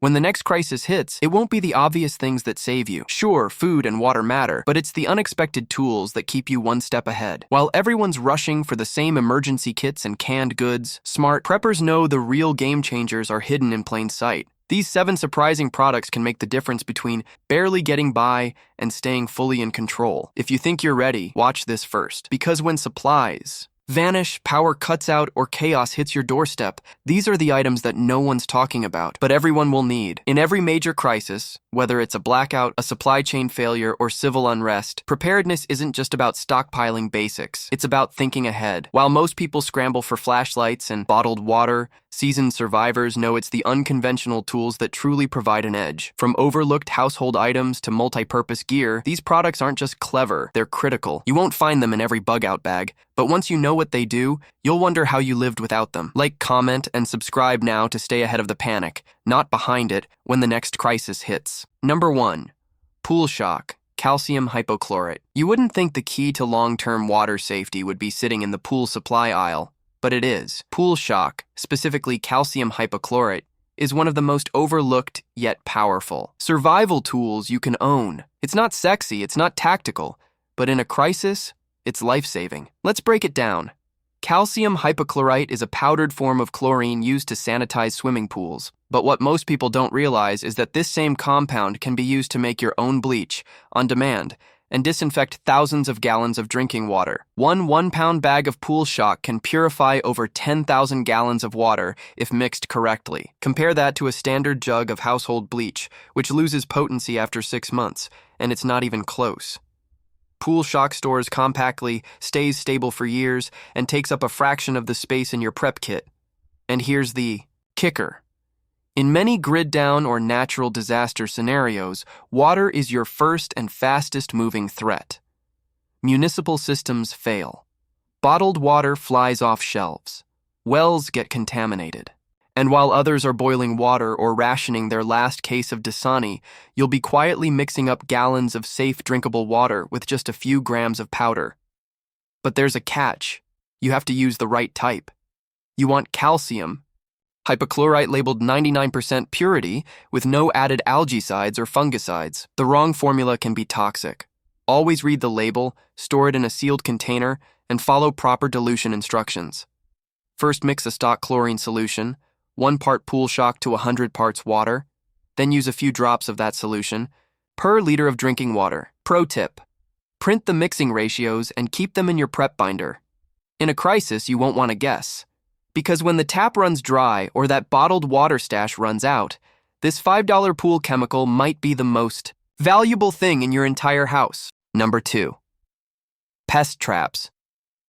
When the next crisis hits, it won't be the obvious things that save you. Sure, food and water matter, but it's the unexpected tools that keep you one step ahead. While everyone's rushing for the same emergency kits and canned goods, smart preppers know the real game changers are hidden in plain sight. These 7 surprising products can make the difference between barely getting by and staying fully in control. If you think you're ready, watch this first. Because when supplies vanish, power cuts out, or chaos hits your doorstep, these are the items that no one's talking about, but everyone will need. In every major crisis, whether it's a blackout, a supply chain failure, or civil unrest, preparedness isn't just about stockpiling basics. It's about thinking ahead. While most people scramble for flashlights and bottled water, seasoned survivors know it's the unconventional tools that truly provide an edge. From overlooked household items to multi-purpose gear, these products aren't just clever, they're critical. You won't find them in every bug-out bag, but once you know what they do, you'll wonder how you lived without them. Like, comment, and subscribe now to stay ahead of the panic, not behind it, when the next crisis hits. Number 1. Pool shock. Calcium hypochlorite. You wouldn't think the key to long-term water safety would be sitting in the pool supply aisle, but it is. Pool shock, specifically calcium hypochlorite, is one of the most overlooked yet powerful survival tools you can own. It's not sexy, it's not tactical, but in a crisis, it's life-saving. Let's break it down. Calcium hypochlorite is a powdered form of chlorine used to sanitize swimming pools. But what most people don't realize is that this same compound can be used to make your own bleach, on demand, and disinfect thousands of gallons of drinking water. One 1-pound bag of pool shock can purify over 10,000 gallons of water if mixed correctly. Compare that to a standard jug of household bleach, which loses potency after 6 months, and it's not even close. Pool shock stores compactly, stays stable for years, and takes up a fraction of the space in your prep kit. And here's the kicker. In many grid-down or natural disaster scenarios, water is your first and fastest-moving threat. Municipal systems fail. Bottled water flies off shelves. Wells get contaminated. And while others are boiling water or rationing their last case of Dasani, you'll be quietly mixing up gallons of safe drinkable water with just a few grams of powder. But there's a catch. You have to use the right type. You want calcium hypochlorite labeled 99% purity with no added algicides or fungicides. The wrong formula can be toxic. Always read the label, store it in a sealed container, and follow proper dilution instructions. First, mix a stock chlorine solution, 1 part pool shock to 100 parts water, then use a few drops of that solution per liter of drinking water. Pro tip: print the mixing ratios and keep them in your prep binder. In a crisis, you won't want to guess. Because when the tap runs dry or that bottled water stash runs out, this $5 pool chemical might be the most valuable thing in your entire house. Number 2. Pest traps.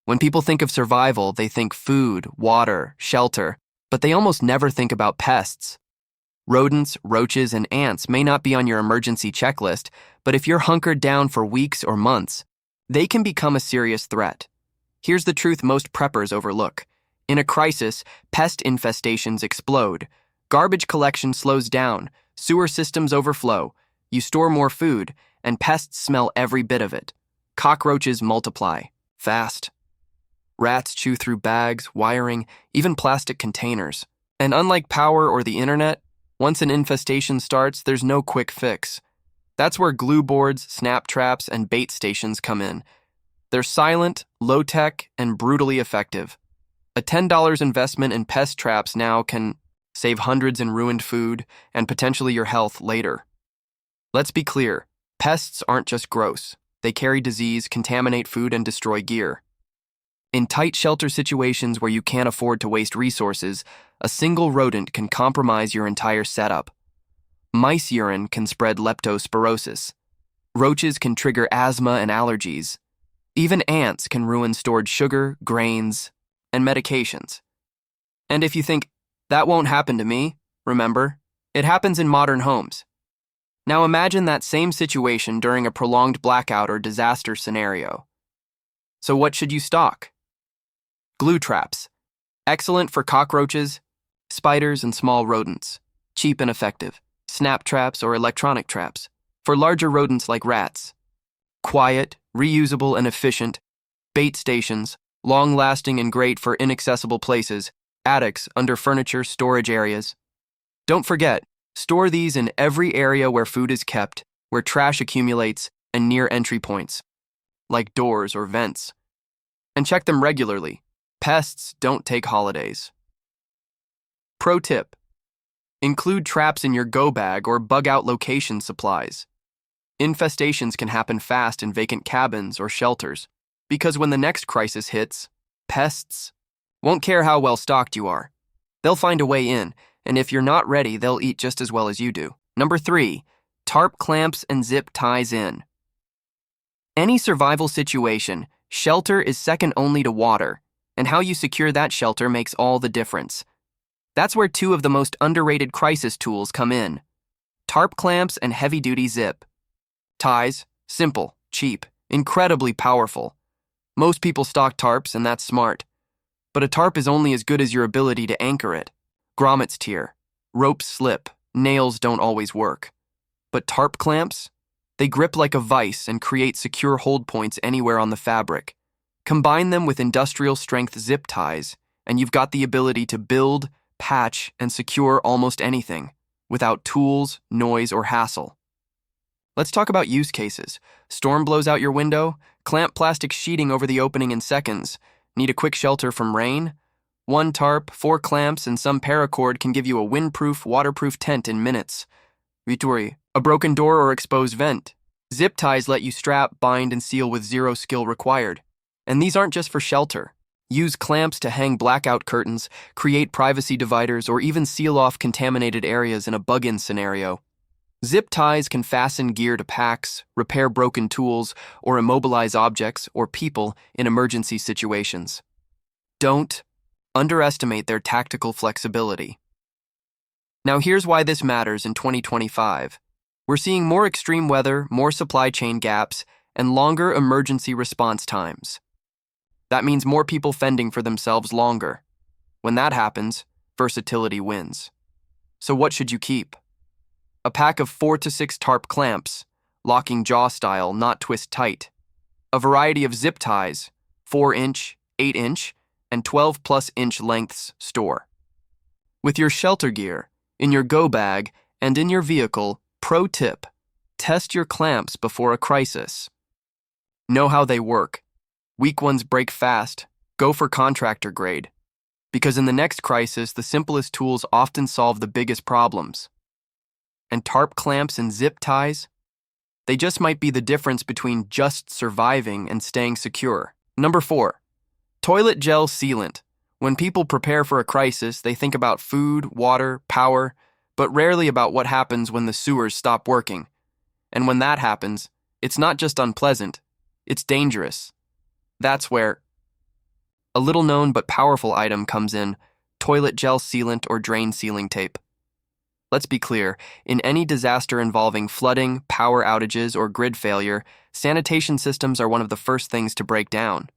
When people think of survival, they think food, water, shelter, but they almost never think about pests. Rodents, roaches, and ants may not be on your emergency checklist, but if you're hunkered down for weeks or months, they can become a serious threat. Here's the truth most preppers overlook. In a crisis, pest infestations explode. Garbage collection slows down, sewer systems overflow, you store more food, and pests smell every bit of it. Cockroaches multiply, fast. Rats chew through bags, wiring, even plastic containers. And unlike power or the internet, once an infestation starts, there's no quick fix. That's where glue boards, snap traps, and bait stations come in. They're silent, low-tech, and brutally effective. A $10 investment in pest traps now can save hundreds in ruined food and potentially your health later. Let's be clear, pests aren't just gross. They carry disease, contaminate food, and destroy gear. In tight shelter situations where you can't afford to waste resources, a single rodent can compromise your entire setup. Mice urine can spread leptospirosis. Roaches can trigger asthma and allergies. Even ants can ruin stored sugar, grains, and medications. And if you think, that won't happen to me, remember, it happens in modern homes. Now imagine that same situation during a prolonged blackout or disaster scenario. So what should you stock? Glue traps. Excellent for cockroaches, spiders, and small rodents. Cheap and effective. Snap traps or electronic traps. For larger rodents like rats. Quiet, reusable, and efficient. Bait stations. Long-lasting and great for inaccessible places, attics, under furniture, storage areas. Don't forget, Store these in every area where food is kept, where trash accumulates, and near entry points, like doors or vents. And check them regularly. Pests don't take holidays. Pro tip: include traps in your go bag or bug out location supplies. Infestations can happen fast in vacant cabins or shelters, because when the next crisis hits, pests won't care how well stocked you are. They'll find a way in, and if you're not ready, they'll eat just as well as you do. Number 3, tarp clamps and zip ties in. Any survival situation, shelter is second only to water, and how you secure that shelter makes all the difference. That's where 2 of the most underrated crisis tools come in: tarp clamps and heavy-duty zip ties. Simple, cheap, incredibly powerful. Most people stock tarps, and that's smart. But a tarp is only as good as your ability to anchor it. Grommets tear, ropes slip, nails don't always work. But tarp clamps? They grip like a vise and create secure hold points anywhere on the fabric. Combine them with industrial-strength zip ties, and you've got the ability to build, patch, and secure almost anything, without tools, noise, or hassle. Let's talk about use cases. Storm blows out your window? Clamp plastic sheeting over the opening in seconds. Need a quick shelter from rain? 1 tarp, 4 clamps, and some paracord can give you a windproof, waterproof tent in minutes. Vituri, a broken door or exposed vent. Zip ties let you strap, bind, and seal with 0 skill required. And these aren't just for shelter. Use clamps to hang blackout curtains, create privacy dividers, or even seal off contaminated areas in a bug-in scenario. Zip ties can fasten gear to packs, repair broken tools, or immobilize objects or people in emergency situations. Don't underestimate their tactical flexibility. Now here's why this matters in 2025. We're seeing more extreme weather, more supply chain gaps, and longer emergency response times. That means more people fending for themselves longer. When that happens, versatility wins. So what should you keep? A pack of 4 to 6 tarp clamps, locking jaw style, not twist tight. A variety of zip ties, 4-inch, 8-inch, and 12+ inch lengths store. With your shelter gear, in your go bag, and in your vehicle, pro tip: test your clamps before a crisis. Know how they work. Weak ones break fast. Go for contractor grade. Because in the next crisis, the simplest tools often solve the biggest problems. And tarp clamps and zip ties? They just might be the difference between just surviving and staying secure. Number 4, toilet gel sealant. When people prepare for a crisis, they think about food, water, power, but rarely about what happens when the sewers stop working. And when that happens, it's not just unpleasant, it's dangerous. That's where a little-known but powerful item comes in: toilet gel sealant or drain sealing tape. Let's be clear, in any disaster involving flooding, power outages, or grid failure, sanitation systems are one of the first things to break down.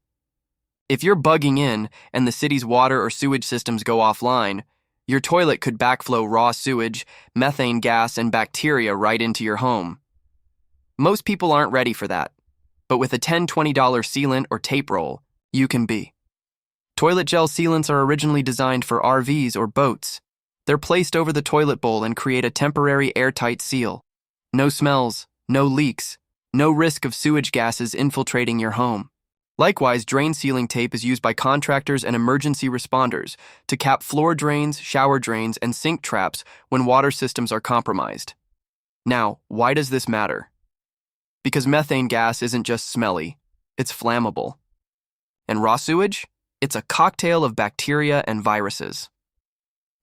If you're bugging in and the city's water or sewage systems go offline, your toilet could backflow raw sewage, methane gas, and bacteria right into your home. Most people aren't ready for that, but with a $10-20 sealant or tape roll, you can be. Toilet gel sealants are originally designed for RVs or boats. They're placed over the toilet bowl and create a temporary airtight seal. No smells, no leaks, no risk of sewage gases infiltrating your home. Likewise, drain sealing tape is used by contractors and emergency responders to cap floor drains, shower drains, and sink traps when water systems are compromised. Now, why does this matter? Because methane gas isn't just smelly, it's flammable. And raw sewage? It's a cocktail of bacteria and viruses.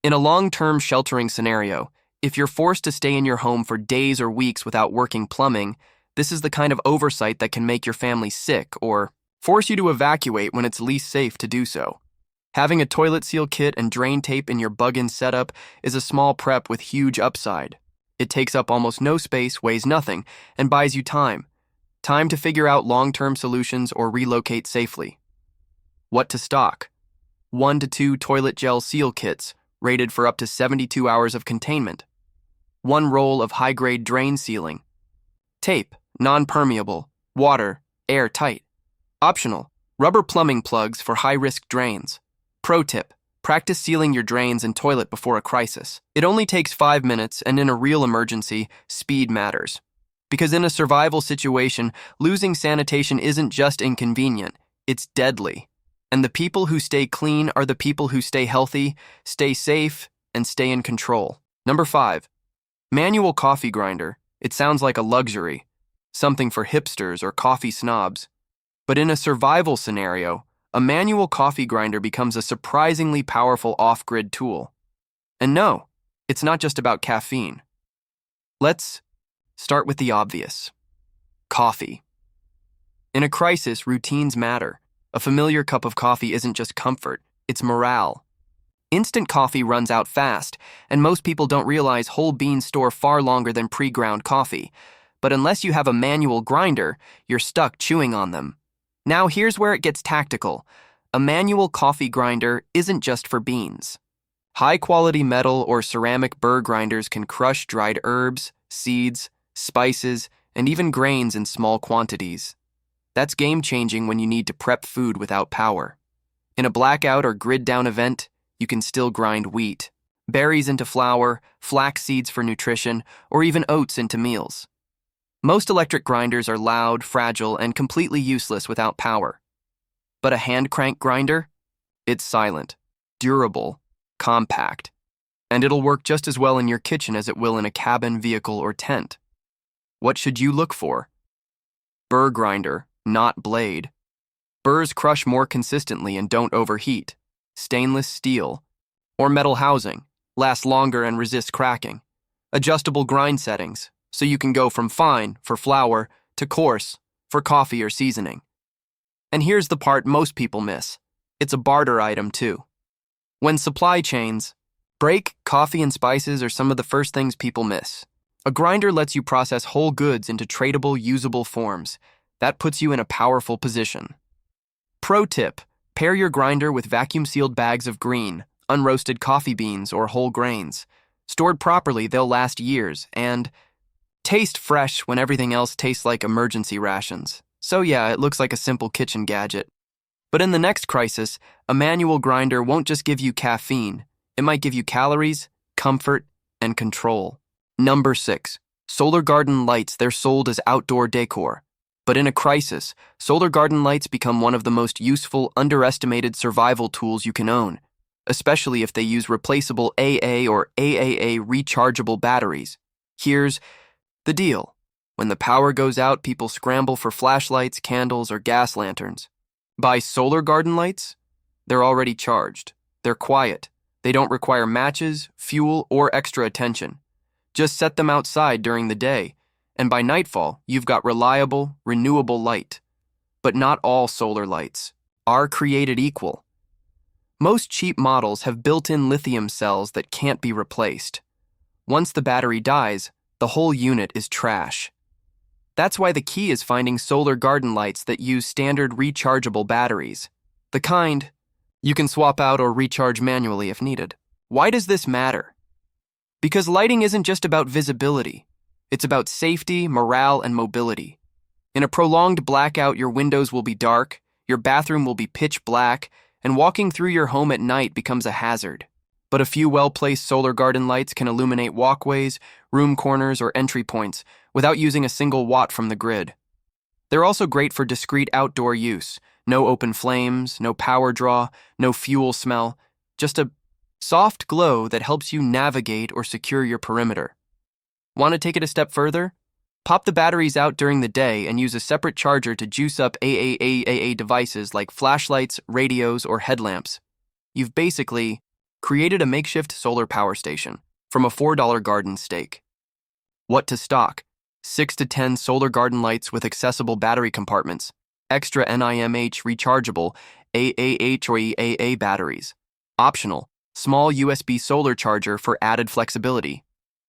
In a long-term sheltering scenario, if you're forced to stay in your home for days or weeks without working plumbing, this is the kind of oversight that can make your family sick or force you to evacuate when it's least safe to do so. Having a toilet seal kit and drain tape in your bug-in setup is a small prep with huge upside. It takes up almost no space, weighs nothing, and buys you time. Time to figure out long-term solutions or relocate safely. What to stock? 1 to 2 toilet gel seal kits, rated for up to 72 hours of containment. 1 roll of high-grade drain sealing. Tape, non-permeable, water, air-tight. Optional, rubber plumbing plugs for high-risk drains. Pro tip: Practice sealing your drains and toilet before a crisis. It only takes 5 minutes, and in a real emergency, speed matters. Because in a survival situation, losing sanitation isn't just inconvenient, it's deadly. And the people who stay clean are the people who stay healthy, stay safe, and stay in control. Number 5. Manual coffee grinder. It sounds like a luxury, something for hipsters or coffee snobs. But in a survival scenario, a manual coffee grinder becomes a surprisingly powerful off-grid tool. And no, it's not just about caffeine. Let's start with the obvious. Coffee. In a crisis, routines matter. A familiar cup of coffee isn't just comfort, it's morale. Instant coffee runs out fast, and most people don't realize whole beans store far longer than pre-ground coffee. But unless you have a manual grinder, you're stuck chewing on them. Now here's where it gets tactical. A manual coffee grinder isn't just for beans. High-quality metal or ceramic burr grinders can crush dried herbs, seeds, spices, and even grains in small quantities. That's game-changing when you need to prep food without power. In a blackout or grid-down event, you can still grind wheat, berries into flour, flax seeds for nutrition, or even oats into meals. Most electric grinders are loud, fragile, and completely useless without power. But a hand crank grinder? It's silent, durable, compact, and it'll work just as well in your kitchen as it will in a cabin, vehicle, or tent. What should you look for? Burr grinder, not blade. Burrs crush more consistently and don't overheat. Stainless steel or metal housing last longer and resist cracking. Adjustable grind settings, so you can go from fine for flour to coarse for coffee or seasoning. And here's the part most people miss. It's a barter item too. When supply chains break, coffee and spices are some of the first things people miss. A grinder lets you process whole goods into tradable, usable forms. That puts you in a powerful position. Pro tip: pair your grinder with vacuum-sealed bags of green, unroasted coffee beans, or whole grains. Stored properly, they'll last years, and taste fresh when everything else tastes like emergency rations. So yeah, it looks like a simple kitchen gadget. But in the next crisis, a manual grinder won't just give you caffeine. It might give you calories, comfort, and control. Number 6. Solar garden lights. They're sold as outdoor decor. But in a crisis, solar garden lights become one of the most useful, underestimated survival tools you can own, especially if they use replaceable AA or AAA rechargeable batteries. Here's the deal. When the power goes out, people scramble for flashlights, candles, or gas lanterns. Buy solar garden lights? They're already charged. They're quiet. They don't require matches, fuel, or extra attention. Just set them outside during the day, and by nightfall, you've got reliable, renewable light. But not all solar lights are created equal. Most cheap models have built-in lithium cells that can't be replaced. Once the battery dies, the whole unit is trash. That's why the key is finding solar garden lights that use standard rechargeable batteries. The kind you can swap out or recharge manually if needed. Why does this matter? Because lighting isn't just about visibility. It's about safety, morale, and mobility. In a prolonged blackout, your windows will be dark, your bathroom will be pitch black, and walking through your home at night becomes a hazard. But a few well-placed solar garden lights can illuminate walkways, room corners, or entry points without using a single watt from the grid. They're also great for discreet outdoor use. No open flames, no power draw, no fuel smell, just a soft glow that helps you navigate or secure your perimeter. Want to take it a step further? Pop the batteries out during the day and use a separate charger to juice up AAA devices like flashlights, radios, or headlamps. You've basically created a makeshift solar power station from a $4 garden stake. What to stock? 6 to 10 solar garden lights with accessible battery compartments, extra NIMH rechargeable AAH or EAA batteries. Optional, small USB solar charger for added flexibility.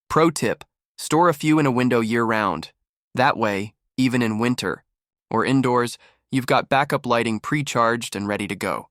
Pro tip: store a few in a window year-round. That way, even in winter or indoors, you've got backup lighting pre-charged and ready to go.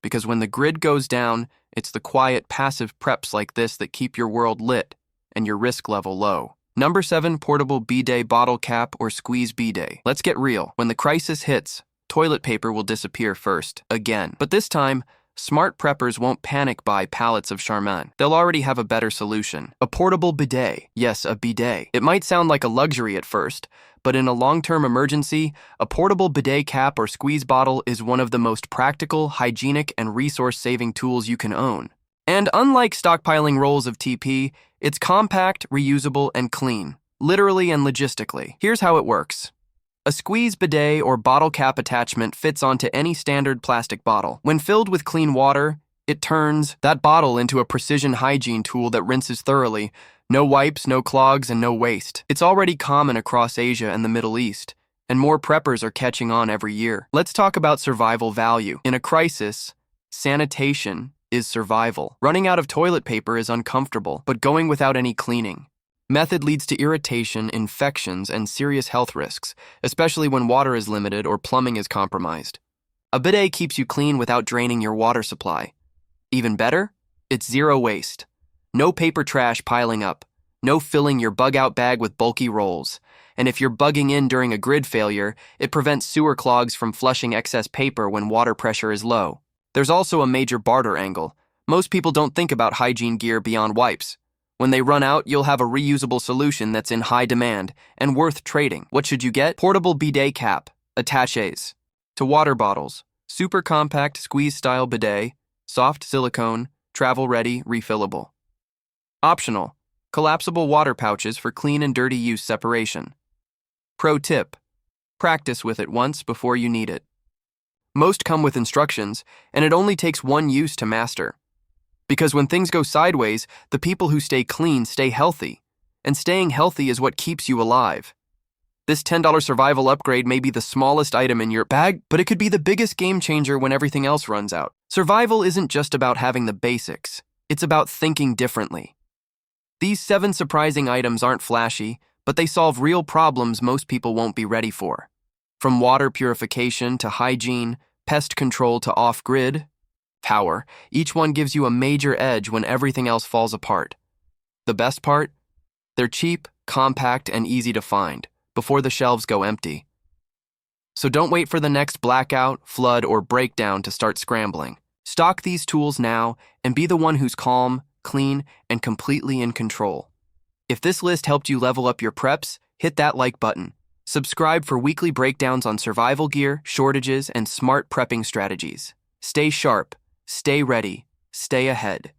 Because when the grid goes down, it's the quiet, passive preps like this that keep your world lit and your risk level low. Number 7, portable bidet bottle cap or squeeze bidet. Let's get real. When the crisis hits, toilet paper will disappear first, again. But this time, smart preppers won't panic buy pallets of Charmin. They'll already have a better solution. A portable bidet. Yes, a bidet. It might sound like a luxury at first, but in a long-term emergency, a portable bidet cap or squeeze bottle is one of the most practical, hygienic, and resource-saving tools you can own. And unlike stockpiling rolls of TP, it's compact, reusable, and clean, literally and logistically. Here's how it works. A squeeze bidet or bottle cap attachment fits onto any standard plastic bottle. When filled with clean water, it turns that bottle into a precision hygiene tool that rinses thoroughly. No wipes, no clogs, and no waste. It's already common across Asia and the Middle East, and more preppers are catching on every year. Let's talk about survival value. In a crisis, sanitation is survival. Running out of toilet paper is uncomfortable, but going without any cleaning method leads to irritation, infections, and serious health risks, especially when water is limited or plumbing is compromised. A bidet keeps you clean without draining your water supply. Even better, it's zero waste. No paper trash piling up, no filling your bug-out bag with bulky rolls. And if you're bugging in during a grid failure, it prevents sewer clogs from flushing excess paper when water pressure is low. There's also a major barter angle. Most people don't think about hygiene gear beyond wipes. When they run out, you'll have a reusable solution that's in high demand and worth trading. What should you get? Portable bidet cap, attaches to water bottles, super compact squeeze-style bidet, soft silicone, travel-ready, refillable. Optional, collapsible water pouches for clean and dirty use separation. Pro tip, practice with it once before you need it. Most come with instructions, and it only takes one use to master. Because when things go sideways, the people who stay clean stay healthy, and staying healthy is what keeps you alive. This $10 survival upgrade may be the smallest item in your bag, but it could be the biggest game changer when everything else runs out. Survival isn't just about having the basics, it's about thinking differently. These 7 surprising items aren't flashy, but they solve real problems most people won't be ready for. From water purification to hygiene, pest control to off-grid power, each one gives you a major edge when everything else falls apart. The best part? They're cheap, compact, and easy to find before the shelves go empty. So don't wait for the next blackout, flood, or breakdown to start scrambling. Stock these tools now and be the one who's calm, clean, and completely in control. If this list helped you level up your preps, hit that like button. Subscribe for weekly breakdowns on survival gear, shortages, and smart prepping strategies. Stay sharp, stay ready, stay ahead.